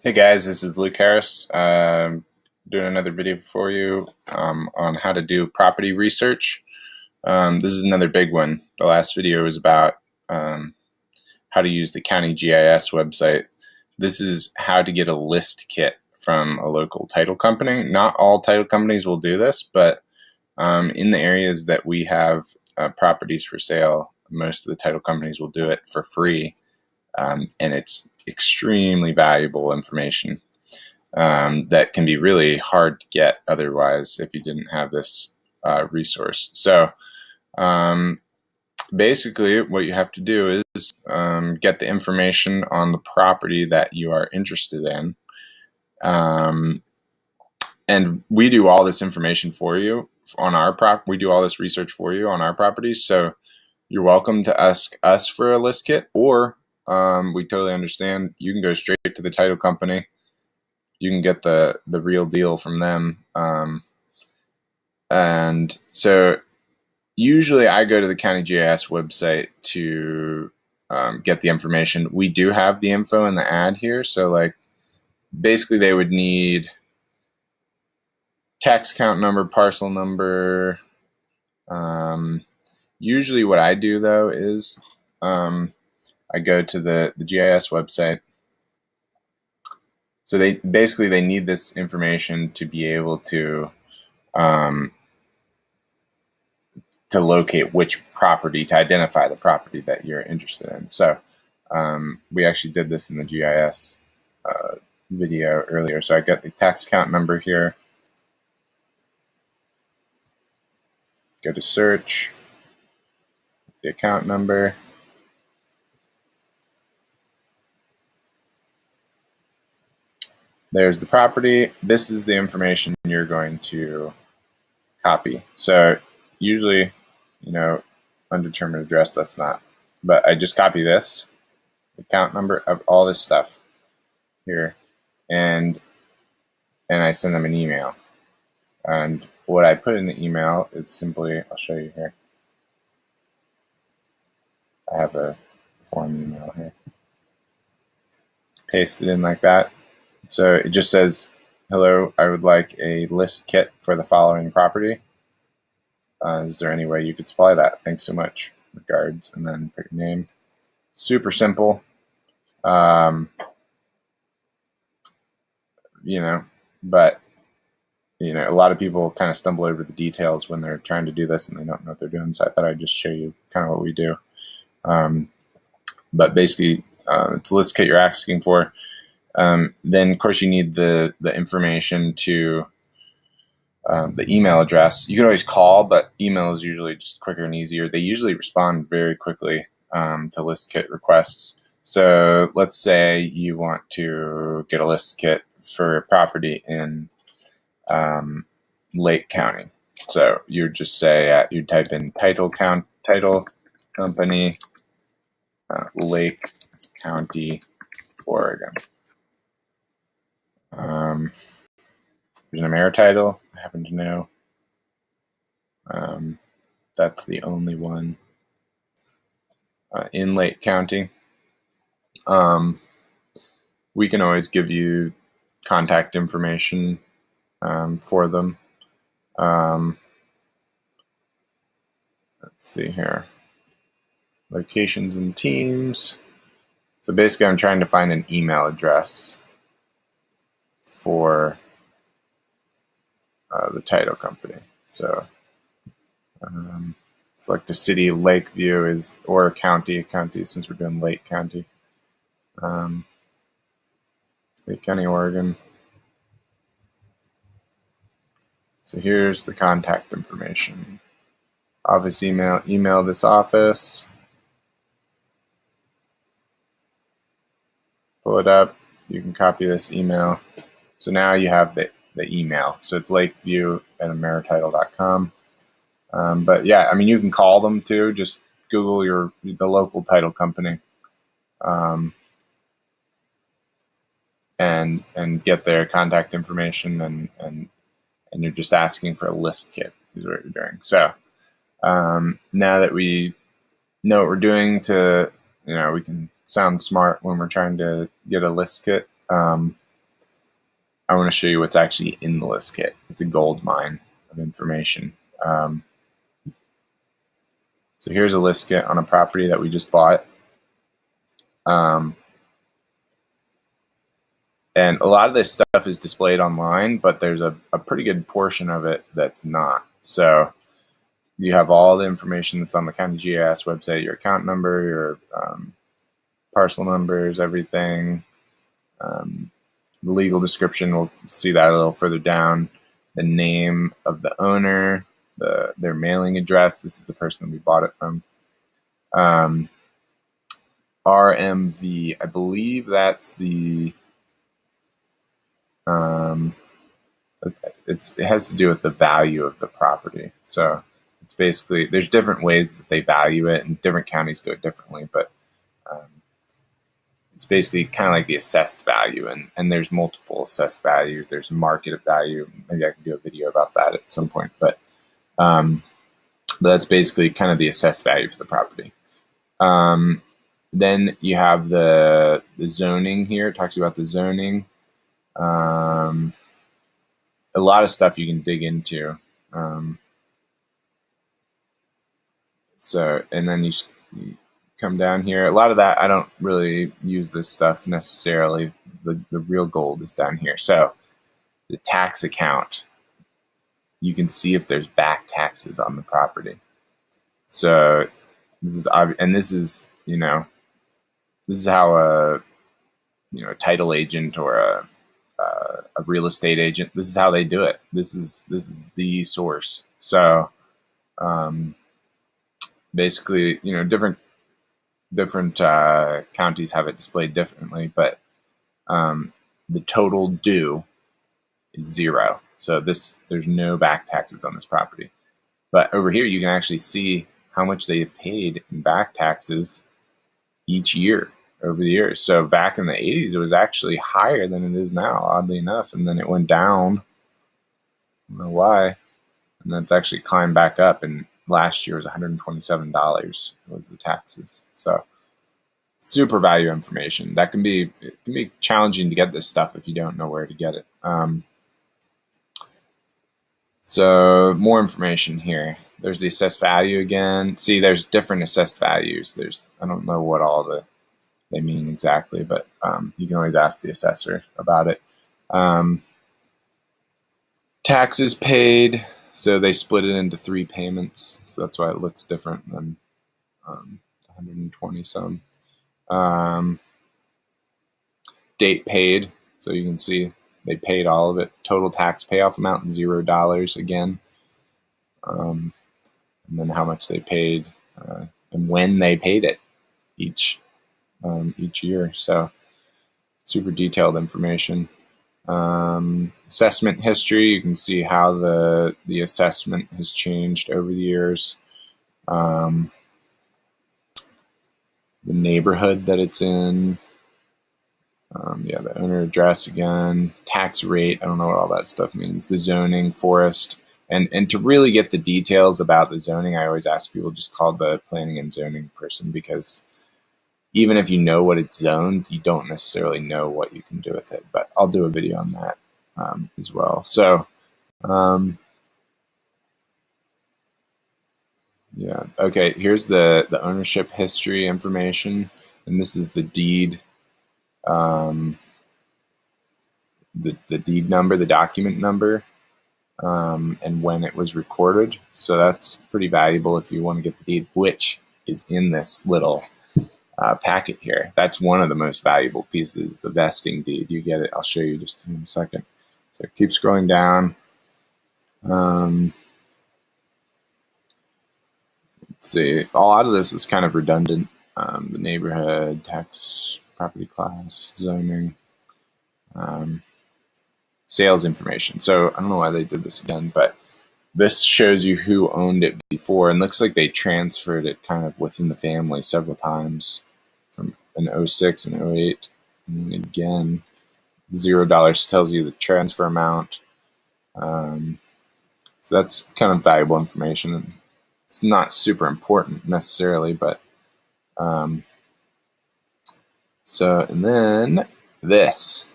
Hey guys, this is Luke Harris. Doing another video for you on how to do property research. This is another big one. The last video was about how to use the county GIS website. This is how to get a list kit from a local title company. Not all title companies will do this, but in the areas that we have properties for sale, most of the title companies will do it for free. And it's extremely valuable information that can be really hard to get otherwise if you didn't have this resource. So basically what you have to do is get the information on the property that you are interested in. And we do all this information for you on our we do all this research for you on our properties. So you're welcome to ask us for a list kit, or we totally understand. You can go straight to the title company. You can get the real deal from them. And so usually I go to the county GIS website to get the information. We do have the info in the ad here. So like basically they would need tax account number, parcel number. Usually what I do though is I go to the GIS website. So they need this information to be able to locate which property, to identify the property that you're interested in. So we actually did this in the GIS video earlier. So I got the tax account number here. Go to search, the account number. There's the property. This is the information you're going to copy. So usually, undetermined address, that's not, but I just copy this account number of all this stuff here, and I send them an email. And what I put in the email is simply, I'll show you here. I have a form email here. Paste it in like that. So it just says, hello, I would like a list kit for the following property. Is there any way you could supply that? Thanks so much. Regards, and then put your name. Super simple. But a lot of people kind of stumble over the details when they're trying to do this and they don't know what they're doing. So I thought I'd just show you kind of what we do. But basically, it's a list kit you're asking for. Then, of course, you need the information to the email address. You can always call, but email is usually just quicker and easier. They usually respond very quickly to list kit requests. So let's say you want to get a list kit for a property in Lake County. So you would just say, you type in title company, Lake County, Oregon. There's an AmeriTitle, I happen to know. That's the only one in Lake County. We can always give you contact information for them. Let's see here. Locations and teams. So basically I'm trying to find an email address for the title company. So select the city. Lakeview is, or a county, since we're doing Lake County. Lake County, Oregon. So here's the contact information. Office email this office. Pull it up. You can copy this email. So now you have the email. So it's lakeview@amerititle.com. But yeah, you can call them too. Just Google the local title company, and get their contact information, and you're just asking for a list kit is what you're doing. So now that we know what we're doing, we can sound smart when we're trying to get a list kit. I want to show you what's actually in the list kit. It's a gold mine of information. So here's a list kit on a property that we just bought. And a lot of this stuff is displayed online, but there's a pretty good portion of it that's not. So you have all the information that's on the County GIS website, your account number, your parcel numbers, everything. The legal description, we'll see that a little further down. The name of the owner, their mailing address. This is the person that we bought it from. RMV, I believe that's the, it has to do with the value of the property. So it's basically, there's different ways that they value it, and different counties do it differently, but it's basically kind of like the assessed value, and there's multiple assessed values. There's market value. Maybe I can do a video about that at some point, but that's basically kind of the assessed value for the property. Then you have the zoning here. It talks about the zoning. A lot of stuff you can dig into. So, and then you come down here. A lot of that, I don't really use this stuff necessarily. The real gold is down here. So the tax account, you can see if there's back taxes on the property. So this is, and this is, this is how a title agent or a real estate agent, this is how they do it. This is the source. So basically, different counties have it displayed differently, but the total due is 0. So there's no back taxes on this property. But over here, you can actually see how much they've paid in back taxes each year over the years. So back in the 80s, it was actually higher than it is now, oddly enough. And then it went down. I don't know why. And then it's actually climbed back up. And last year was $127 was the taxes. So super value information. It can be challenging to get this stuff if you don't know where to get it. So more information here. There's the assessed value again. See, there's different assessed values. I don't know what all they mean exactly, but you can always ask the assessor about it. Taxes paid. So they split it into 3 payments. So that's why it looks different than 120 some. Date paid. So you can see they paid all of it. Total tax payoff amount, $0 again. And then how much they paid and when they paid it each year. So super detailed information. Assessment history, you can see how the assessment has changed over the years. The neighborhood that it's in. Yeah, the owner address again. Tax rate, I don't know what all that stuff means. The zoning, forest. And to really get the details about the zoning, I always ask people just call the planning and zoning person, because even if you know what it's zoned, you don't necessarily know what you can do with it. But I'll do a video on that as well. So, yeah, okay, here's the ownership history information. And this is the deed, the deed number, the document number. And when it was recorded. So that's pretty valuable if you want to get the deed, which is in this little packet here. That's one of the most valuable pieces, the vesting deed. You get it. I'll show you just in a second. So keep scrolling down. Let's see. A lot of this is kind of redundant. The neighborhood, tax, property class, zoning. Sales information. So I don't know why they did this again, but this shows you who owned it before, and looks like they transferred it kind of within the family several times from in 06 and 08. And again, $0 tells you the transfer amount. So that's kind of valuable information. It's not super important necessarily, but so, and then this.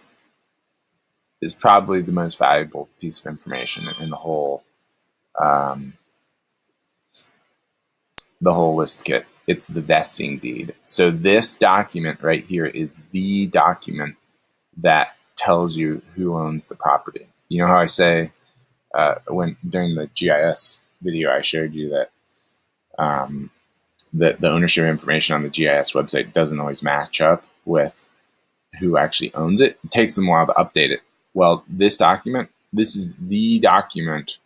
is probably the most valuable piece of information in the whole list kit. It's the vesting deed. So this document right here is the document that tells you who owns the property. You know how I say when during the GIS video I showed you that that the ownership information on the GIS website doesn't always match up with who actually owns it. It takes them a while to update it. Well, this document, this is the document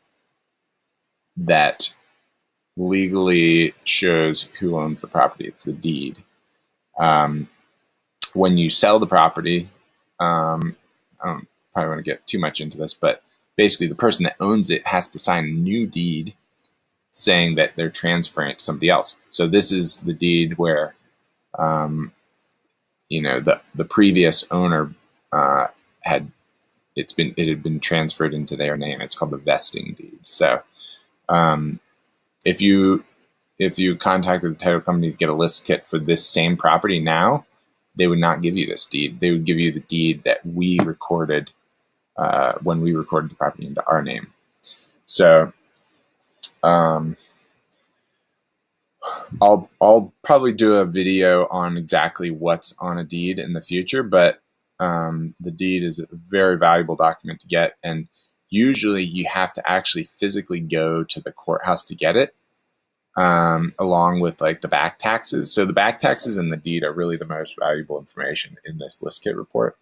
that legally shows who owns the property. It's the deed. When you sell the property, I don't probably want to get too much into this, but basically the person that owns it has to sign a new deed saying that they're transferring it to somebody else. So this is the deed where, you know, the previous owner had been transferred into their name. It's called the vesting deed. So if you contacted the title company to get a list kit for this same property now, they would not give you this deed. They would give you the deed that we recorded when we recorded the property into our name. So I'll probably do a video on exactly what's on a deed in the future, but the deed is a very valuable document to get, and usually you have to actually physically go to the courthouse to get it, along with like the back taxes. So the back taxes and the deed are really the most valuable information in this list kit report.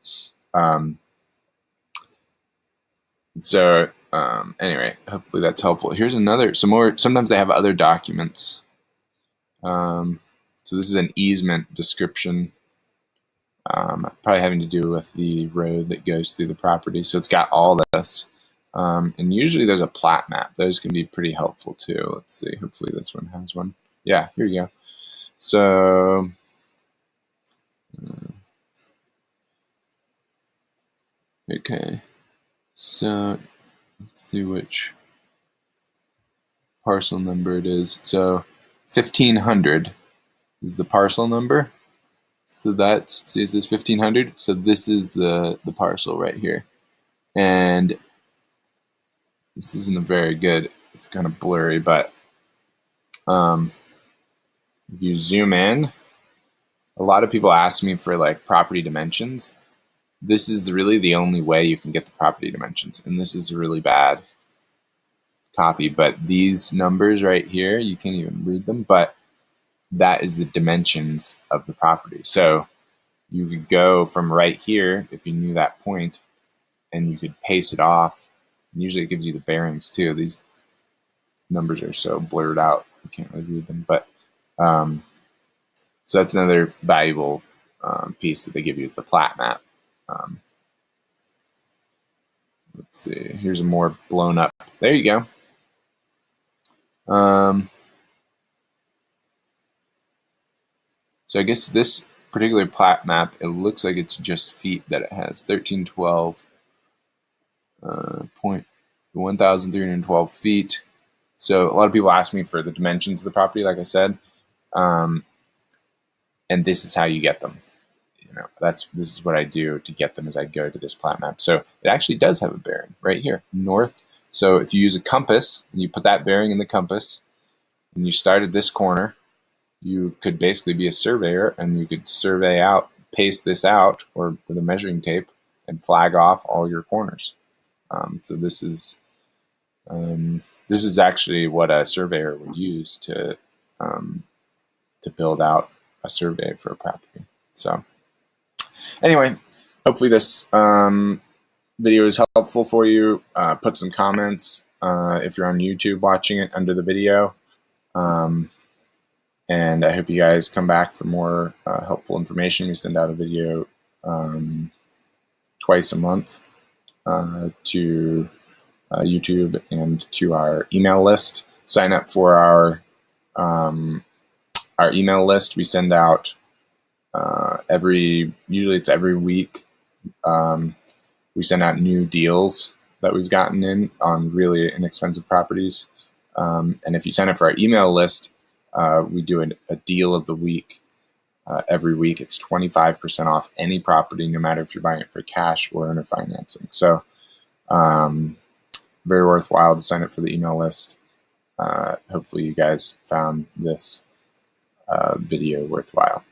Anyway, hopefully that's helpful. Here's some more. Sometimes they have other documents. So this is an easement description, probably having to do with the road that goes through the property. So it's got all this. And usually there's a plat map. Those can be pretty helpful too. Let's see. Hopefully this one has one. Yeah, here you go. So okay. So let's see which parcel number it is. So 1500 is the parcel number. So that's, see, it says 1500. So this is the parcel right here. And this isn't a very good, it's kind of blurry, but if you zoom in, a lot of people ask me for like property dimensions. This is really the only way you can get the property dimensions. And this is a really bad copy, but these numbers right here, you can't even read them, but that is the dimensions of the property. So you could go from right here, if you knew that point, and you could paste it off. Usually it gives you the bearings too. These numbers are so blurred out, you can't really read them. But so that's another valuable piece that they give you is the plat map. Let's see, here's a more blown up. There you go. So I guess this particular plat map, it looks like it's just feet that it has, 1,312 feet. So a lot of people ask me for the dimensions of the property, like I said, and this is how you get them. You know, this is what I do to get them, as I go to this plat map. So it actually does have a bearing right here, north. So if you use a compass and you put that bearing in the compass and you start at this corner, you could basically be a surveyor and you could survey out, paste this out, or with a measuring tape and flag off all your corners. So this is actually what a surveyor would use to build out a survey for a property. So anyway, hopefully this video is helpful for you. Put some comments if you're on YouTube watching it under the video. And I hope you guys come back for more helpful information. We send out a video twice a month to YouTube and to our email list. Sign up for our email list. We send out usually it's every week. We send out new deals that we've gotten in on really inexpensive properties. And if you sign up for our email list, we do a deal of the week every week. It's 25% off any property, no matter if you're buying it for cash or owner financing. So very worthwhile to sign up for the email list. Hopefully you guys found this video worthwhile.